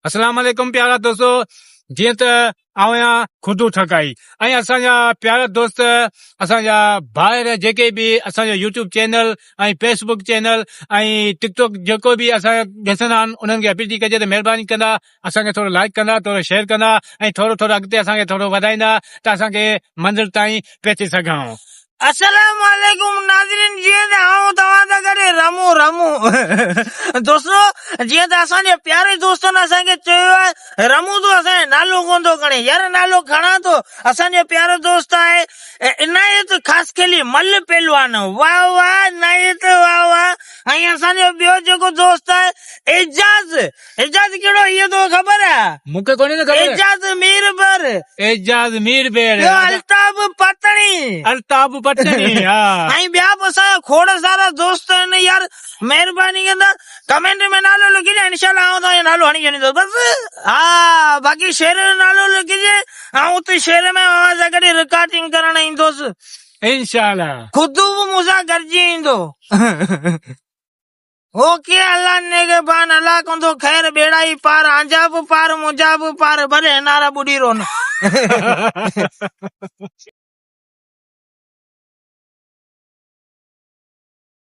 अस्सलाम वालेकुम प्यारा दोस्तों, जीअं त आऊं आहियां खुदू ठकाई ऐं असांजा प्यारा दोस्त असांजा ॿाहिरि जेके बि असांजो यूट्यूब चैनल ऐं फेसबुक चैनल ऐं टिकटॉक जेको बि असां ॾिसंदा आहिनि उन्हनि खे अपील थी कजे त महिरबानी कंदा असांखे थोरो लाइक कंदा, थोरो शेयर कंदा ऐं थोरो थोरो अॻिते असांखे थोरो वधाईंदा त असांखे मंज़िल ताईं पहुची सघूं। अस्सलाम वालेकुम नाज़रीन, जीअं त आऊं तव्हां सां गॾु रमूं दोस्तों, जीअं त असांजे प्यारे दोस्तनि असांखे चयो आहे रमूं तो असांजो नालो कोन थो खणे। यार नालो खणा थो। असांजो प्यारो दोस्त आहे इनायत ख़ासि खेली मल पहलवान। वाह वाह इनायत, वाह वाह। ऐं असांजो ॿियो जेको दोस्त आहे एजाज़ कहिड़ो, इहो तो ख़बर आहे? मूंखे कोन्हे न ख़बर। एजाज़ मीर बेर, अल्ताफ़ पटनी ऐं ॿिया बि असांजा खोड़ सारा दोस्त आहिनि। यार महिरबानी कंदा कमेंट में नालो लिखिजे, इंशाल्लाह आऊं तव्हांजो नालो हणी छॾींदो बस। हा, बाक़ी शेर जो नालो लिखिजे, आऊं त शेर में अव्हां सां गॾु रिकॉर्डिंग करण ईंदुसि इंशाल्लाह। खुद बि मूंसां गॾिजी ईंदो। ओके, अल्लाह नेगबान, अल्लाह कंदो ख़ैर, बेड़ा ही पार, आंजा बि पार, मुंहिंजा बि पार, भले नारा ॿुधी रोन।